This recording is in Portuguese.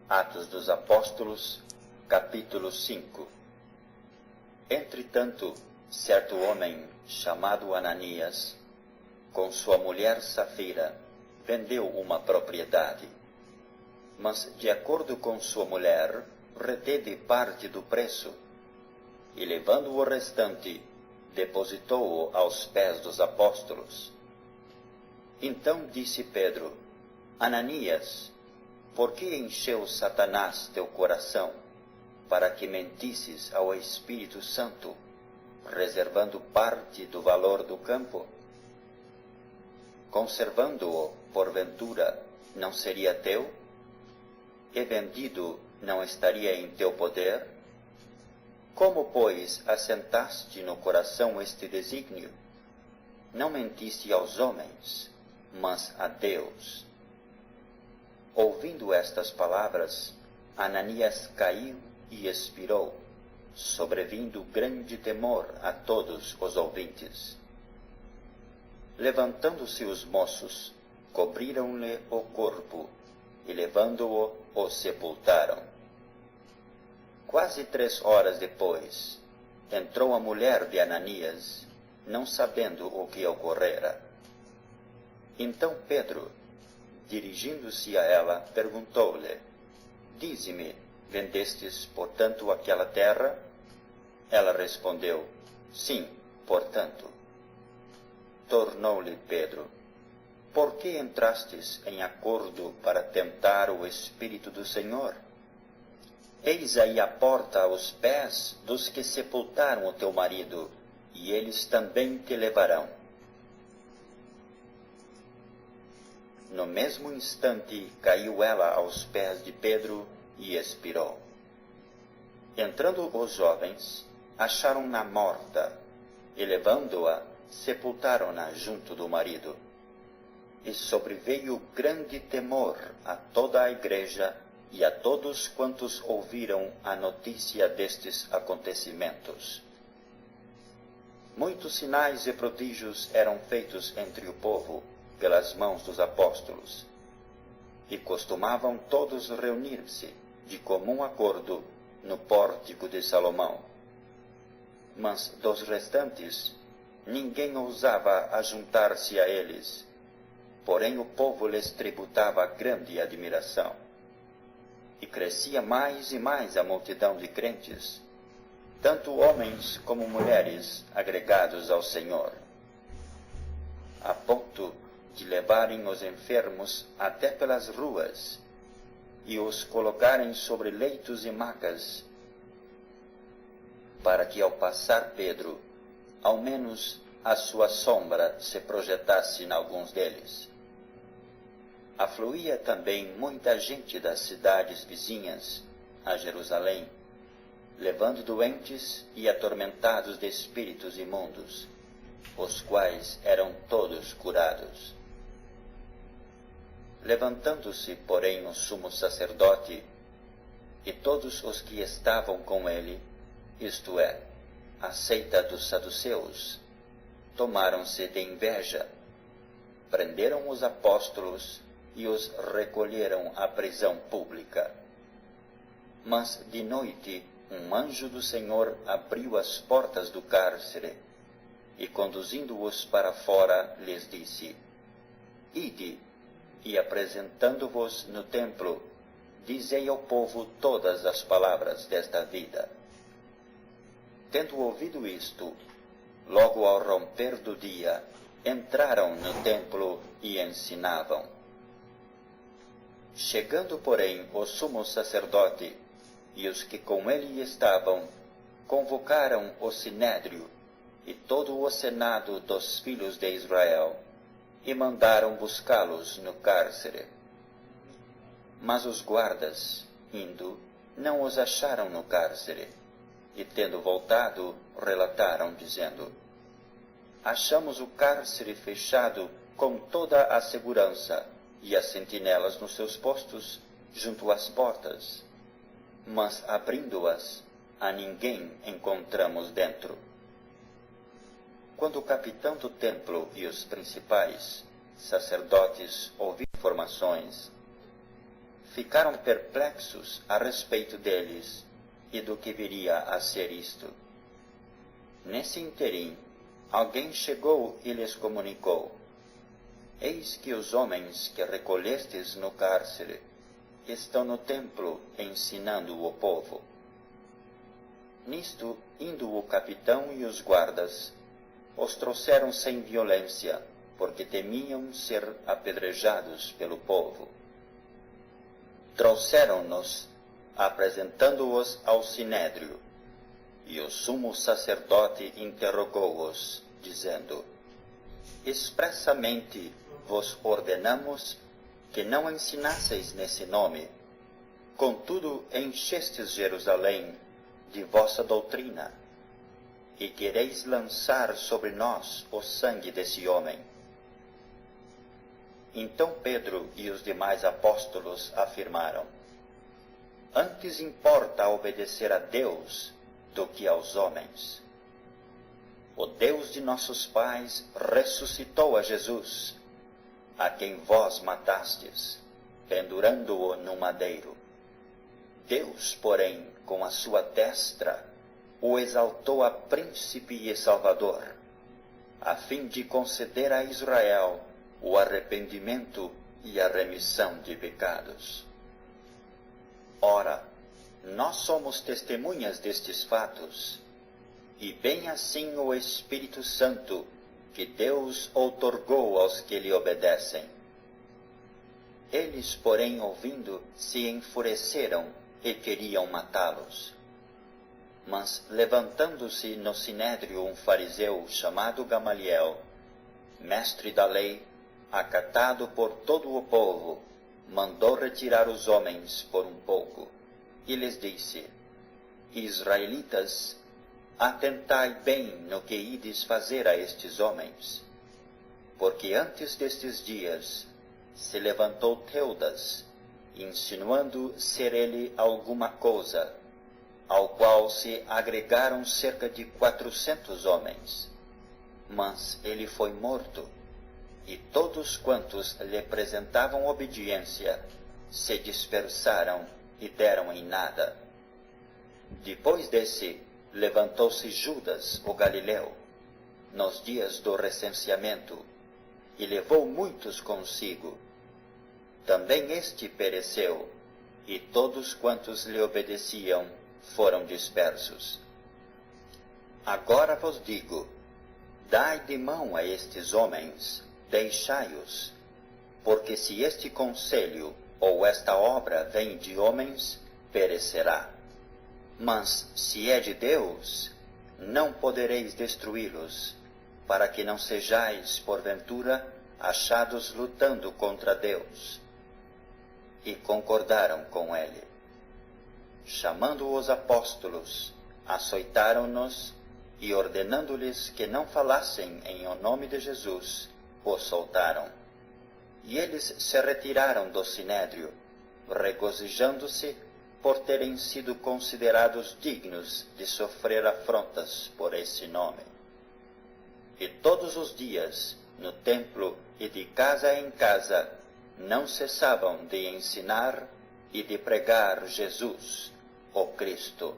Atos dos Apóstolos, capítulo 5. Entretanto, certo homem, chamado Ananias, com sua mulher Safira, vendeu uma propriedade. Mas, de acordo com sua mulher, reteve parte do preço, e levando o restante, depositou-o aos pés dos apóstolos. Então disse Pedro: Ananias, por que encheu Satanás teu coração, para que mentisses ao Espírito Santo, reservando parte do valor do campo? Conservando-o, porventura, não seria teu? E vendido, não estaria em teu poder? Como, pois, assentaste no coração este desígnio? Não mentiste aos homens, mas a Deus. Ouvindo estas palavras, Ananias caiu e expirou, sobrevindo grande temor a todos os ouvintes. Levantando-se os moços, cobriram-lhe o corpo, e levando-o, o sepultaram. Quase 3 horas depois, entrou a mulher de Ananias, não sabendo o que ocorrera. Então Pedro, dirigindo-se a ela, perguntou-lhe: Dize-me, vendestes, portanto, aquela terra? Ela respondeu: Sim, portanto. Tornou-lhe Pedro: Por que entrastes em acordo para tentar o Espírito do Senhor? Eis aí a porta aos pés dos que sepultaram o teu marido, e eles também te levarão. No mesmo instante caiu ela aos pés de Pedro e expirou. Entrando os jovens, acharam-na morta, e levando-a, sepultaram-na junto do marido. E sobreveio grande temor a toda a igreja e a todos quantos ouviram a notícia destes acontecimentos. Muitos sinais e prodígios eram feitos entre o povo, pelas mãos dos apóstolos, e costumavam todos reunir-se, de comum acordo, no pórtico de Salomão. Mas dos restantes, ninguém ousava ajuntar-se a eles, porém o povo lhes tributava grande admiração. E crescia mais e mais a multidão de crentes, tanto homens como mulheres agregados ao Senhor, a ponto de levarem os enfermos até pelas ruas e os colocarem sobre leitos e macas, para que ao passar Pedro, ao menos a sua sombra se projetasse em alguns deles. Afluía também muita gente das cidades vizinhas a Jerusalém, levando doentes e atormentados de espíritos imundos, os quais eram todos curados. Levantando-se, porém, o sumo sacerdote e todos os que estavam com ele, isto é, a seita dos saduceus, tomaram-se de inveja, prenderam os apóstolos e os recolheram à prisão pública. Mas de noite um anjo do Senhor abriu as portas do cárcere e, conduzindo-os para fora, lhes disse: Ide, e apresentando-vos no templo, dizei ao povo todas as palavras desta vida. Tendo ouvido isto, logo ao romper do dia, entraram no templo e ensinavam. Chegando, porém, o sumo sacerdote e os que com ele estavam, convocaram o sinédrio e todo o senado dos filhos de Israel, e mandaram buscá-los no cárcere. Mas os guardas, indo, não os acharam no cárcere, e tendo voltado, relataram, dizendo: Achamos o cárcere fechado com toda a segurança, e as sentinelas nos seus postos, junto às portas. Mas abrindo-as, a ninguém encontramos dentro. Quando o capitão do templo e os principais sacerdotes ouviram informações, ficaram perplexos a respeito deles e do que viria a ser isto. Nesse interim, alguém chegou e lhes comunicou: Eis que os homens que recolhestes no cárcere estão no templo ensinando o povo. Nisto, indo o capitão e os guardas, os trouxeram sem violência, porque temiam ser apedrejados pelo povo. Trouxeram-nos, apresentando-os ao sinédrio, e o sumo sacerdote interrogou-os, dizendo: Expressamente vos ordenamos que não ensinasseis nesse nome, contudo enchestes Jerusalém de vossa doutrina, e quereis lançar sobre nós o sangue desse homem. Então Pedro e os demais apóstolos afirmaram: Antes importa obedecer a Deus do que aos homens. O Deus de nossos pais ressuscitou a Jesus, a quem vós matastes, pendurando-o no madeiro. Deus, porém, com a sua destra, o exaltou a príncipe e salvador, a fim de conceder a Israel o arrependimento e a remissão de pecados. Ora, nós somos testemunhas destes fatos, e bem assim o Espírito Santo, que Deus outorgou aos que lhe obedecem. Eles, porém, ouvindo, se enfureceram e queriam matá-los. Mas, levantando-se no sinédrio um fariseu chamado Gamaliel, mestre da lei, acatado por todo o povo, mandou retirar os homens por um pouco, e lhes disse: Israelitas, atentai bem no que ides fazer a estes homens, porque antes destes dias se levantou Teudas, insinuando ser ele alguma coisa, ao qual se agregaram cerca de 400 homens. Mas ele foi morto, e todos quantos lhe apresentavam obediência se dispersaram e deram em nada. Depois desse, levantou-se Judas, o Galileu, nos dias do recenseamento, e levou muitos consigo. Também este pereceu, e todos quantos lhe obedeciam foram dispersos. Agora vos digo: dai de mão a estes homens, deixai-os, porque se este conselho ou esta obra vem de homens, perecerá. Mas se é de Deus, não podereis destruí-los, para que não sejais, porventura, achados lutando contra Deus. E concordaram com ele. Chamando os apóstolos, açoitaram-nos e, ordenando-lhes que não falassem em o nome de Jesus, os soltaram. E eles se retiraram do sinédrio, regozijando-se por terem sido considerados dignos de sofrer afrontas por esse nome. E todos os dias, no templo e de casa em casa, não cessavam de ensinar e de pregar Jesus, o Cristo.